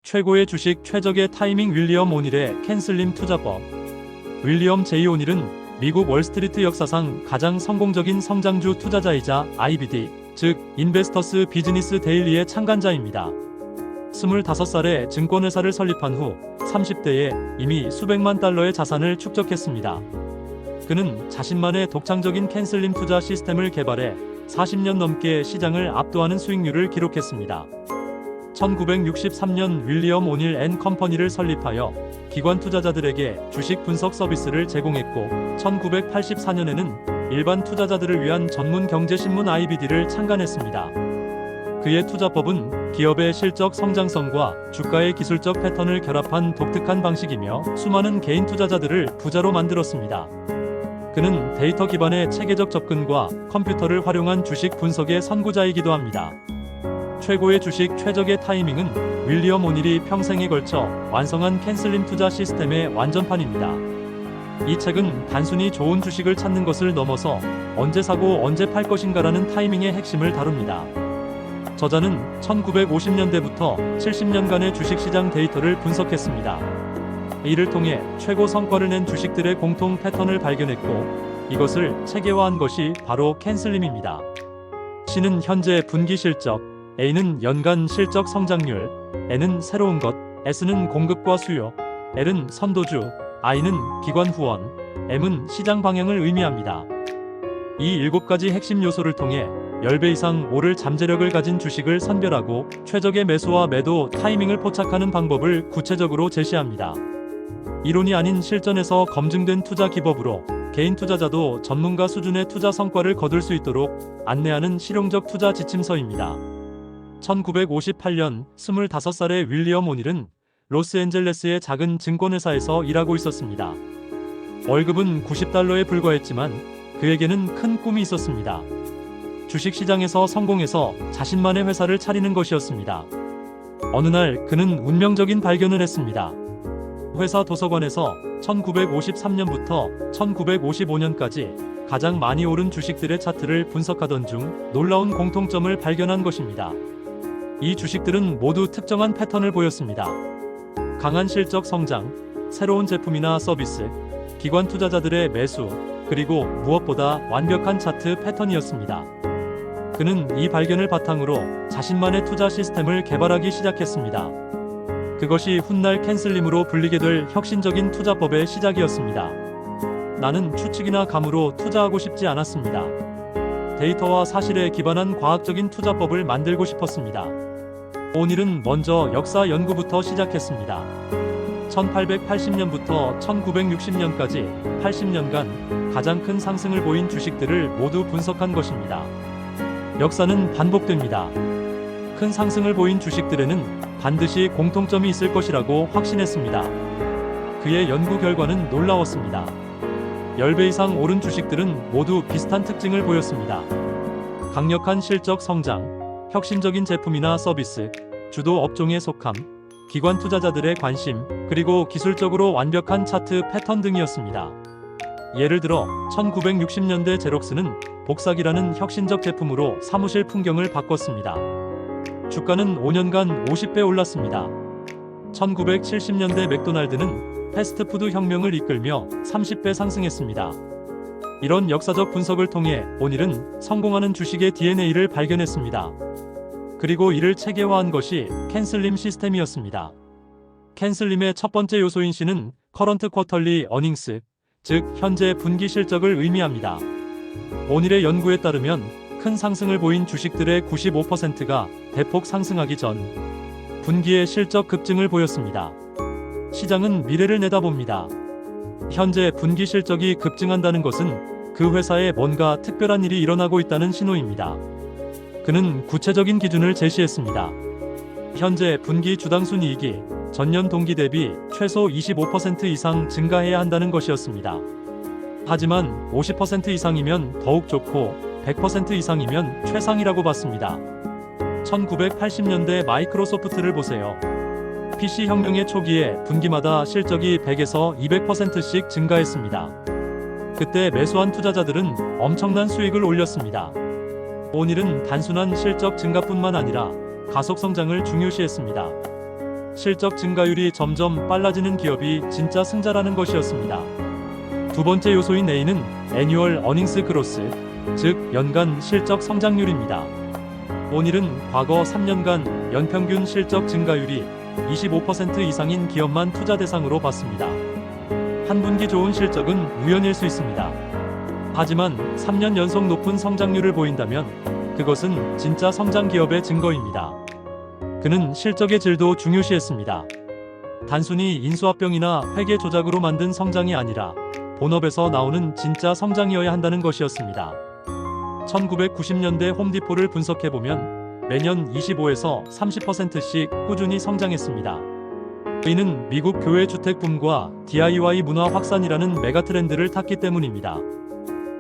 최고의 주식 최적의 타이밍 윌리엄 오닐의 캔슬림 투자법. 윌리엄 J. 오닐은 미국 월스트리트 역사상 가장 성공적인 성장주 투자자이자 IBD, 즉 인베스터스 비즈니스 데일리의 창간자입니다. 25살에 증권회사를 설립한 후 30대에 이미 수백만 달러의 자산을 축적했습니다. 그는 자신만의 독창적인 캔슬림 투자 시스템을 개발해 40년 넘게 시장을 압도하는 수익률을 기록했습니다. 1963년 윌리엄 오닐 앤 컴퍼니를 설립하여 기관 투자자들에게 주식 분석 서비스를 제공했고 1984년에는 일반 투자자들을 위한 전문 경제신문 IBD를 창간했습니다. 그의 투자법은 기업의 실적 성장성과 주가의 기술적 패턴을 결합한 독특한 방식이며 수많은 개인 투자자들을 부자로 만들었습니다. 그는 데이터 기반의 체계적 접근과 컴퓨터를 활용한 주식 분석의 선구자이기도 합니다. 최고의 주식 최적의 타이밍은 윌리엄 오닐이 평생에 걸쳐 완성한 캔슬림 투자 시스템의 완전판입니다. 이 책은 단순히 좋은 주식을 찾는 것을 넘어서 언제 사고 언제 팔 것인가라는 타이밍의 핵심을 다룹니다. 저자는 1950년대부터 70년간의 주식시장 데이터를 분석했습니다. 이를 통해 최고 성과를 낸 주식들의 공통 패턴을 발견했고 이것을 체계화한 것이 바로 캔슬림입니다. C는 현재 분기 실적, A는 연간 실적 성장률, N은 새로운 것, S는 공급과 수요, L은 선도주, I는 기관 후원, M은 시장 방향을 의미합니다. 이 7가지 핵심 요소를 통해 10배 이상 오를 잠재력을 가진 주식을 선별하고 최적의 매수와 매도 타이밍을 포착하는 방법을 구체적으로 제시합니다. 이론이 아닌 실전에서 검증된 투자 기법으로 개인 투자자도 전문가 수준의 투자 성과를 거둘 수 있도록 안내하는 실용적 투자 지침서입니다. 1958년 25살의 윌리엄 오닐은 로스앤젤레스의 작은 증권회사에서 일하고 있었습니다. 월급은 $90에 불과했지만 그에게는 큰 꿈이 있었습니다. 주식시장에서 성공해서 자신만의 회사를 차리는 것이었습니다. 어느 날 그는 운명적인 발견을 했습니다. 회사 도서관에서 1953년부터 1955년까지 가장 많이 오른 주식들의 차트를 분석하던 중 놀라운 공통점을 발견한 것입니다. 이 주식들은 모두 특정한 패턴을 보였습니다. 강한 실적 성장, 새로운 제품이나 서비스, 기관 투자자들의 매수, 그리고 무엇보다 완벽한 차트 패턴이었습니다. 그는 이 발견을 바탕으로 자신만의 투자 시스템을 개발하기 시작했습니다. 그것이 훗날 캔슬림으로 불리게 될 혁신적인 투자법의 시작이었습니다. 나는 추측이나 감으로 투자하고 싶지 않았습니다. 데이터와 사실에 기반한 과학적인 투자법을 만들고 싶었습니다. 오닐은 먼저 역사 연구부터 시작했습니다. 1880년부터 1960년까지 80년간 가장 큰 상승을 보인 주식들을 모두 분석한 것입니다. 역사는 반복됩니다. 큰 상승을 보인 주식들에는 반드시 공통점이 있을 것이라고 확신했습니다. 그의 연구 결과는 놀라웠습니다. 10배 이상 오른 주식들은 모두 비슷한 특징을 보였습니다. 강력한 실적 성장, 혁신적인 제품이나 서비스, 주도 업종에 속함, 기관 투자자들의 관심, 그리고 기술적으로 완벽한 차트 패턴 등이었습니다. 예를 들어 1960년대 제록스는 복사기라는 혁신적 제품으로 사무실 풍경을 바꿨습니다. 주가는 5년간 50배 올랐습니다. 1970년대 맥도날드는 패스트푸드 혁명을 이끌며 30배 상승했습니다. 이런 역사적 분석을 통해 오닐은 성공하는 주식의 DNA를 발견했습니다. 그리고 이를 체계화한 것이 캔슬림 시스템이었습니다. 캔슬림의 첫 번째 요소인 C는 커런트 쿼털리 어닝스, 즉 현재 분기 실적을 의미합니다. 오닐의 연구에 따르면 큰 상승을 보인 주식들의 95%가 대폭 상승하기 전 분기의 실적 급증을 보였습니다. 시장은 미래를 내다봅니다. 현재 분기 실적이 급증한다는 것은 그 회사에 뭔가 특별한 일이 일어나고 있다는 신호입니다. 그는 구체적인 기준을 제시했습니다. 현재 분기 주당 순이익이 전년 동기 대비 최소 25% 이상 증가해야 한다는 것이었습니다. 하지만 50% 이상이면 더욱 좋고 100% 이상이면 최상이라고 봤습니다. 1980년대 마이크로소프트를 보세요. PC 혁명의 초기에 분기마다 실적이 100에서 200%씩 증가했습니다. 그때 매수한 투자자들은 엄청난 수익을 올렸습니다. 오닐은 단순한 실적 증가뿐만 아니라 가속 성장을 중요시했습니다. 실적 증가율이 점점 빨라지는 기업이 진짜 승자라는 것이었습니다. 두 번째 요소인 A는 애뉴얼 어닝스 그로스, 즉 연간 실적 성장률입니다. 오닐은 과거 3년간 연평균 실적 증가율이 25% 이상인 기업만 투자 대상으로 봤습니다. 한 분기 좋은 실적은 우연일 수 있습니다. 하지만 3년 연속 높은 성장률을 보인다면 그것은 진짜 성장 기업의 증거입니다. 그는 실적의 질도 중요시했습니다. 단순히 인수합병이나 회계 조작으로 만든 성장이 아니라 본업에서 나오는 진짜 성장이어야 한다는 것이었습니다. 1990년대 홈디포를 분석해보면 매년 25에서 30%씩 꾸준히 성장했습니다. 이는 미국 교외 주택 붐과 DIY 문화 확산이라는 메가트렌드를 탔기 때문입니다.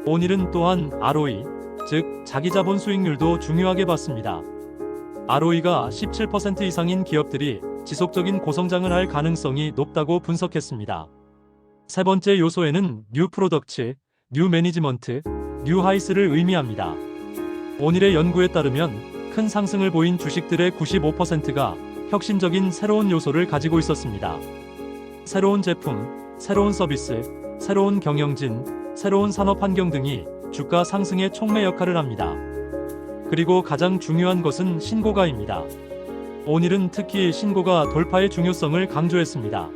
오닐은 또한 ROE, 즉 자기자본 수익률도 중요하게 봤습니다. ROE가 17% 이상인 기업들이 지속적인 고성장을 할 가능성이 높다고 분석했습니다. 세 번째 요소에는 뉴 프로덕츠, 뉴 매니지먼트, 뉴 하이스를 의미합니다. 오닐의 연구에 따르면 큰 상승을 보인 주식들의 95%가 혁신적인 새로운 요소를 가지고 있었습니다. 새로운 제품, 새로운 서비스, 새로운 경영진, 새로운 산업 환경 등이 주가 상승의 촉매 역할을 합니다. 그리고 가장 중요한 것은 신고가입니다. 오닐은 특히 신고가 돌파의 중요성을 강조했습니다.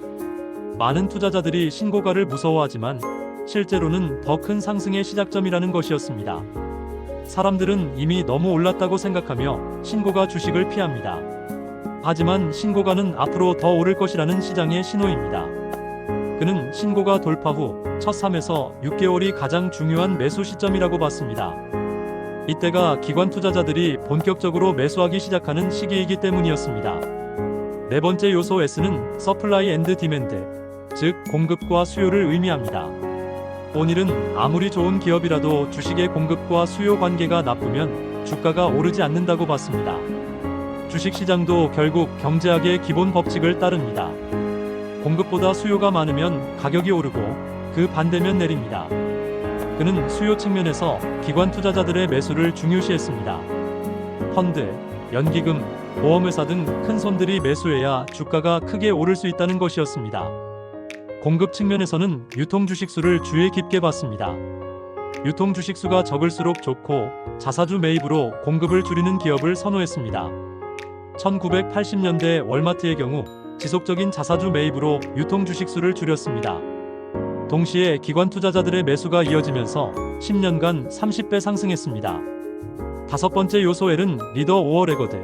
많은 투자자들이 신고가를 무서워하지만 실제로는 더 큰 상승의 시작점이라는 것이었습니다. 사람들은 이미 너무 올랐다고 생각하며 신고가 주식을 피합니다. 하지만 신고가는 앞으로 더 오를 것이라는 시장의 신호입니다. 그는 신고가 돌파 후 첫 3에서 6개월이 가장 중요한 매수 시점이라고 봤습니다. 이때가 기관 투자자들이 본격적으로 매수하기 시작하는 시기이기 때문이었습니다. 네 번째 요소 S는 서플라이 앤드 디맨드, 즉 공급과 수요를 의미합니다. 오닐은 아무리 좋은 기업이라도 주식의 공급과 수요 관계가 나쁘면 주가가 오르지 않는다고 봤습니다. 주식시장도 결국 경제학의 기본 법칙을 따릅니다. 공급보다 수요가 많으면 가격이 오르고 그 반대면 내립니다. 그는 수요 측면에서 기관 투자자들의 매수를 중요시했습니다. 펀드, 연기금, 보험회사 등 큰 손들이 매수해야 주가가 크게 오를 수 있다는 것이었습니다. 공급 측면에서는 유통 주식수를 주의 깊게 봤습니다. 유통 주식수가 적을수록 좋고 자사주 매입으로 공급을 줄이는 기업을 선호했습니다. 1980년대 월마트의 경우 지속적인 자사주 매입으로 유통 주식수를 줄였습니다. 동시에 기관 투자자들의 매수가 이어지면서 10년간 30배 상승했습니다. 다섯 번째 요소 L은 리더 오어 레거드,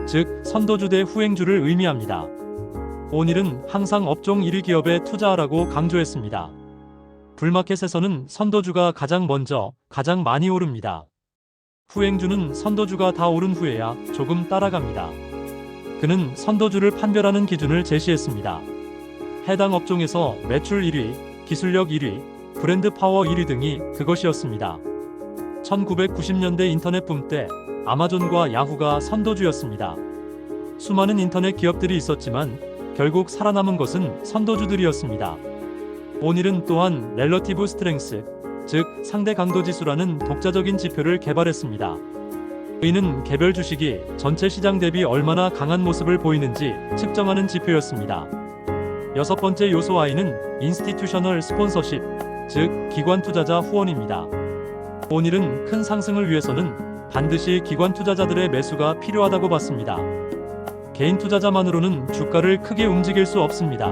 즉 선도주 대 후행주를 의미합니다. 오닐은 항상 업종 1위 기업에 투자하라고 강조했습니다. 불마켓에서는 선도주가 가장 먼저, 가장 많이 오릅니다. 후행주는 선도주가 다 오른 후에야 조금 따라갑니다. 그는 선도주를 판별하는 기준을 제시했습니다. 해당 업종에서 매출 1위, 기술력 1위, 브랜드 파워 1위 등이 그것이었습니다. 1990년대 인터넷 붐 때 아마존과 야후가 선도주였습니다. 수많은 인터넷 기업들이 있었지만 결국 살아남은 것은 선도주들이었습니다. 오닐은 또한 렐러티브 스트렝스, 즉 상대 강도 지수라는 독자적인 지표를 개발했습니다. 이는 개별 주식이 전체 시장 대비 얼마나 강한 모습을 보이는지 측정하는 지표였습니다. 여섯 번째 요소 I는 인스티튜셔널 스폰서십, 즉 기관 투자자 후원입니다. 오닐은 큰 상승을 위해서는 반드시 기관 투자자들의 매수가 필요하다고 봤습니다. 개인 투자자만으로는 주가를 크게 움직일 수 없습니다.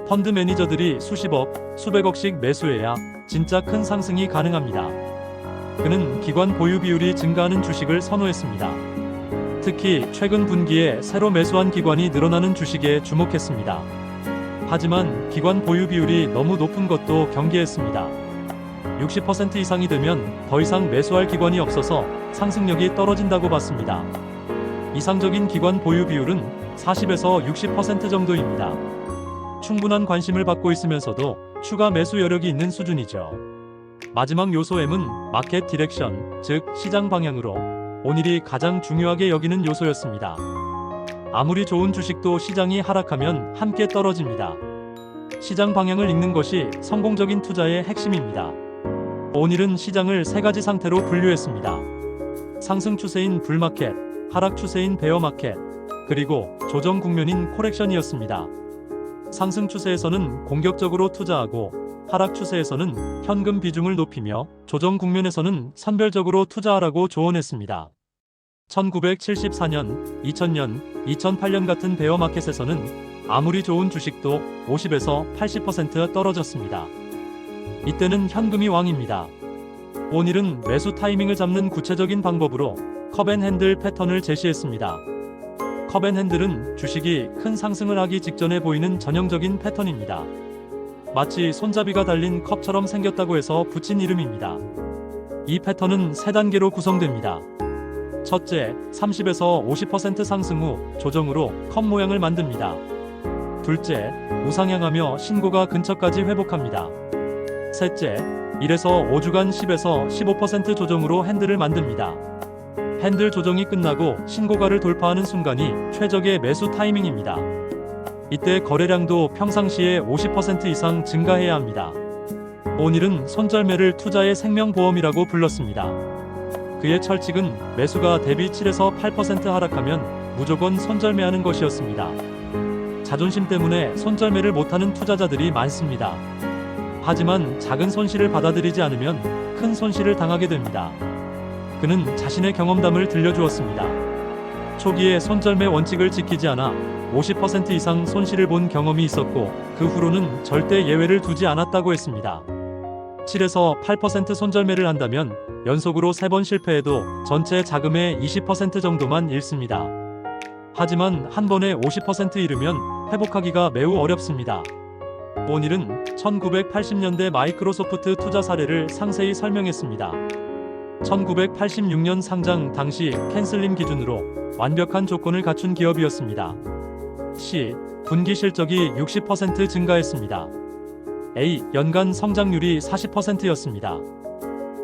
펀드 매니저들이 수십억, 수백억씩 매수해야 진짜 큰 상승이 가능합니다. 그는 기관 보유 비율이 증가하는 주식을 선호했습니다. 특히 최근 분기에 새로 매수한 기관이 늘어나는 주식에 주목했습니다. 하지만 기관 보유 비율이 너무 높은 것도 경계했습니다. 60% 이상이 되면 더 이상 매수할 기관이 없어서 상승력이 떨어진다고 봤습니다. 이상적인 기관 보유 비율은 40에서 60% 정도입니다. 충분한 관심을 받고 있으면서도 추가 매수 여력이 있는 수준이죠. 마지막 요소 M은 마켓 디렉션, 즉 시장 방향으로 오닐이 가장 중요하게 여기는 요소였습니다. 아무리 좋은 주식도 시장이 하락하면 함께 떨어집니다. 시장 방향을 읽는 것이 성공적인 투자의 핵심입니다. 오닐은 시장을 세 가지 상태로 분류했습니다. 상승 추세인 불마켓, 하락 추세인 베어마켓, 그리고 조정 국면인 코렉션이었습니다. 상승 추세에서는 공격적으로 투자하고 하락 추세에서는 현금 비중을 높이며 조정 국면에서는 선별적으로 투자하라고 조언했습니다. 1974년, 2000년, 2008년 같은 베어 마켓에서는 아무리 좋은 주식도 50에서 80% 떨어졌습니다. 이때는 현금이 왕입니다. 오닐은 매수 타이밍을 잡는 구체적인 방법으로 컵앤핸들 패턴을 제시했습니다. 컵앤핸들은 주식이 큰 상승을 하기 직전에 보이는 전형적인 패턴입니다. 마치 손잡이가 달린 컵처럼 생겼다고 해서 붙인 이름입니다. 이 패턴은 3단계로 구성됩니다. 첫째, 30에서 50% 상승 후 조정으로 컵 모양을 만듭니다. 둘째, 우상향하며 신고가 근처까지 회복합니다. 셋째, 1에서 5주간 10에서 15% 조정으로 핸들을 만듭니다. 핸들 조정이 끝나고 신고가를 돌파하는 순간이 최적의 매수 타이밍입니다. 이때 거래량도 평상시에 50% 이상 증가해야 합니다. 오닐은 손절매를 투자의 생명보험이라고 불렀습니다. 그의 철칙은 매수가 대비 7에서 8% 하락하면 무조건 손절매하는 것이었습니다. 자존심 때문에 손절매를 못하는 투자자들이 많습니다. 하지만 작은 손실을 받아들이지 않으면 큰 손실을 당하게 됩니다. 그는 자신의 경험담을 들려주었습니다. 초기에 손절매 원칙을 지키지 않아 50% 이상 손실을 본 경험이 있었고 그 후로는 절대 예외를 두지 않았다고 했습니다. 7에서 8% 손절매를 한다면 연속으로 3번 실패해도 전체 자금의 20% 정도만 잃습니다. 하지만 한 번에 50% 잃으면 회복하기가 매우 어렵습니다. 오닐은 1980년대 마이크로소프트 투자 사례를 상세히 설명했습니다. 1986년 상장 당시 캔슬림 기준으로 완벽한 조건을 갖춘 기업이었습니다. C. 분기 실적이 60% 증가했습니다. A. 연간 성장률이 40%였습니다.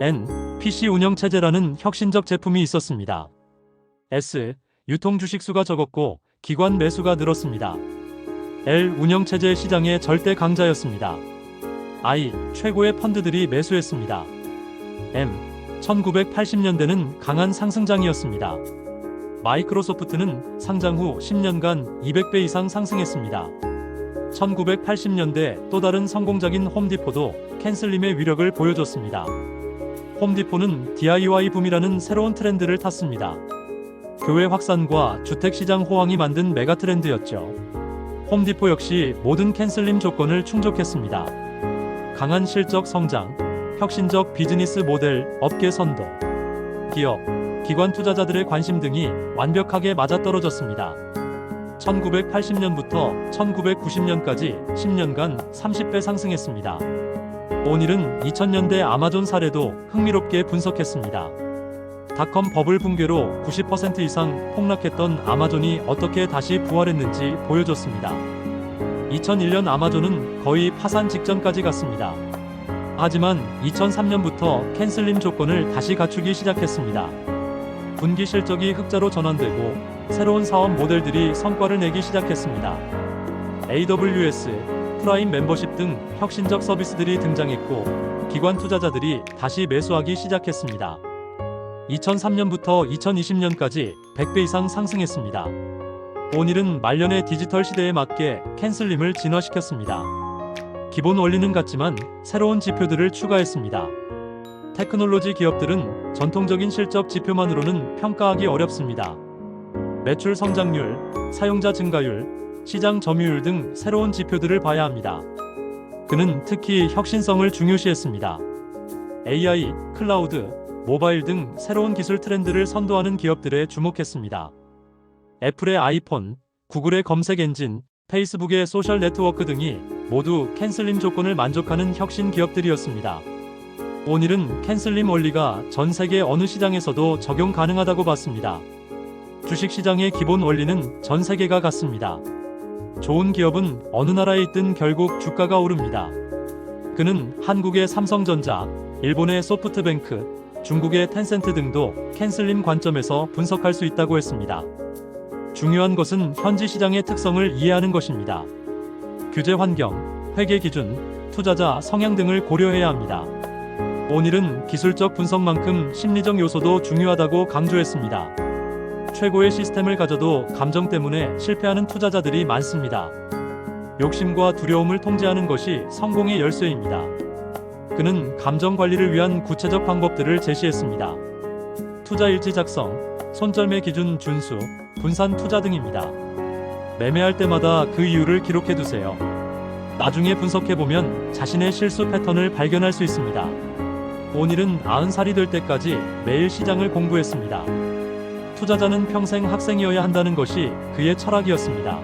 N. PC 운영체제라는 혁신적 제품이 있었습니다. S. 유통 주식수가 적었고 기관 매수가 늘었습니다. L. 운영체제 시장의 절대 강자였습니다. I. 최고의 펀드들이 매수했습니다. M. 1980년대는 강한 상승장이었습니다. 마이크로소프트는 상장 후 10년간 200배 이상 상승했습니다. 1980년대 또 다른 성공작인 홈디포도 캔슬림의 위력을 보여줬습니다. 홈디포는 DIY 붐이라는 새로운 트렌드를 탔습니다. 교회 확산과 주택시장 호황이 만든 메가트렌드였죠. 홈디포 역시 모든 캔슬림 조건을 충족했습니다. 강한 실적 성장, 혁신적 비즈니스 모델, 업계 선도, 기업, 기관 투자자들의 관심 등이 완벽하게 맞아떨어졌습니다. 1980년부터 1990년까지 10년간 30배 상승했습니다. 오닐은 2000년대 아마존 사례도 흥미롭게 분석했습니다. 닷컴 버블 붕괴로 90% 이상 폭락했던 아마존이 어떻게 다시 부활했는지 보여줬습니다. 2001년 아마존은 거의 파산 직전까지 갔습니다. 하지만 2003년부터 캔슬림 조건을 다시 갖추기 시작했습니다. 분기 실적이 흑자로 전환되고 새로운 사업 모델들이 성과를 내기 시작했습니다. AWS, 프라임 멤버십 등 혁신적 서비스들이 등장했고 기관 투자자들이 다시 매수하기 시작했습니다. 2003년부터 2020년까지 100배 이상 상승했습니다. 오닐은 말년의 디지털 시대에 맞게 캔슬림을 진화시켰습니다. 기본 원리는 같지만 새로운 지표들을 추가했습니다. 테크놀로지 기업들은 전통적인 실적 지표만으로는 평가하기 어렵습니다. 매출 성장률, 사용자 증가율, 시장 점유율 등 새로운 지표들을 봐야 합니다. 그는 특히 혁신성을 중요시했습니다. AI, 클라우드, 모바일 등 새로운 기술 트렌드를 선도하는 기업들에 주목했습니다. 애플의 아이폰, 구글의 검색 엔진, 페이스북의 소셜 네트워크 등이 모두 캔슬림 조건을 만족하는 혁신 기업들이었습니다. 오닐은 캔슬림 원리가 전 세계 어느 시장에서도 적용 가능하다고 봤습니다. 주식시장의 기본 원리는 전 세계가 같습니다. 좋은 기업은 어느 나라에 있든 결국 주가가 오릅니다. 그는 한국의 삼성전자, 일본의 소프트뱅크, 중국의 텐센트 등도 캔슬림 관점에서 분석할 수 있다고 했습니다. 중요한 것은 현지 시장의 특성을 이해하는 것입니다. 규제 환경, 회계 기준, 투자자 성향 등을 고려해야 합니다. 오닐은 기술적 분석만큼 심리적 요소도 중요하다고 강조했습니다. 최고의 시스템을 가져도 감정 때문에 실패하는 투자자들이 많습니다. 욕심과 두려움을 통제하는 것이 성공의 열쇠입니다. 그는 감정 관리를 위한 구체적 방법들을 제시했습니다. 투자 일지 작성, 손절매 기준 준수, 분산 투자 등입니다. 매매할 때마다 그 이유를 기록해 두세요. 나중에 분석해보면 자신의 실수 패턴을 발견할 수 있습니다. 오닐은 90살이 될 때까지 매일 시장을 공부했습니다. 투자자는 평생 학생이어야 한다는 것이 그의 철학이었습니다.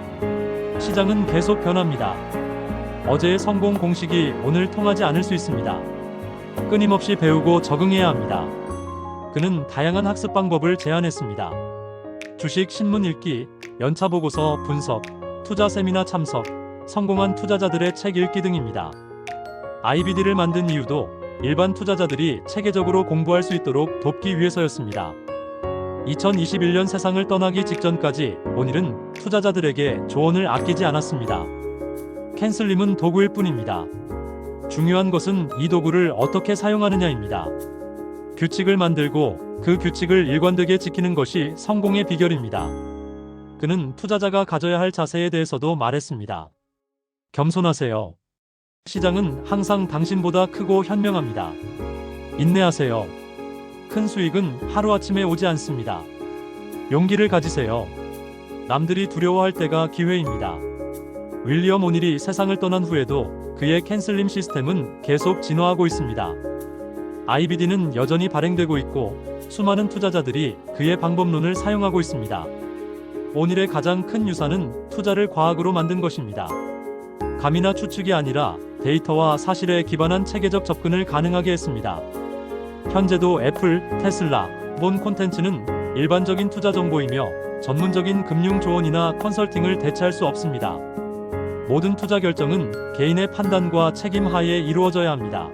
시장은 계속 변합니다. 어제의 성공 공식이 오늘 통하지 않을 수 있습니다. 끊임없이 배우고 적응해야 합니다. 그는 다양한 학습 방법을 제안했습니다. 주식 신문 읽기, 연차 보고서 분석, 투자 세미나 참석, 성공한 투자자들의 책 읽기 등입니다. IBD를 만든 이유도 일반 투자자들이 체계적으로 공부할 수 있도록 돕기 위해서였습니다. 2021년 세상을 떠나기 직전까지 오닐은 투자자들에게 조언을 아끼지 않았습니다. 캔슬림은 도구일 뿐입니다. 중요한 것은 이 도구를 어떻게 사용하느냐입니다. 규칙을 만들고 그 규칙을 일관되게 지키는 것이 성공의 비결입니다. 그는 투자자가 가져야 할 자세에 대해서도 말했습니다. 겸손하세요. 시장은 항상 당신보다 크고 현명합니다. 인내하세요. 큰 수익은 하루아침에 오지 않습니다. 용기를 가지세요. 남들이 두려워할 때가 기회입니다. 윌리엄 오닐이 세상을 떠난 후에도 그의 캔슬림 시스템은 계속 진화하고 있습니다. IBD는 여전히 발행되고 있고 수많은 투자자들이 그의 방법론을 사용하고 있습니다. 오닐의 가장 큰 유산은 투자를 과학으로 만든 것입니다. 감이나 추측이 아니라 데이터와 사실에 기반한 체계적 접근을 가능하게 했습니다. 현재도 애플, 테슬라, 본 콘텐츠는 일반적인 투자 정보이며 전문적인 금융 조언이나 컨설팅을 대체할 수 없습니다. 모든 투자 결정은 개인의 판단과 책임 하에 이루어져야 합니다.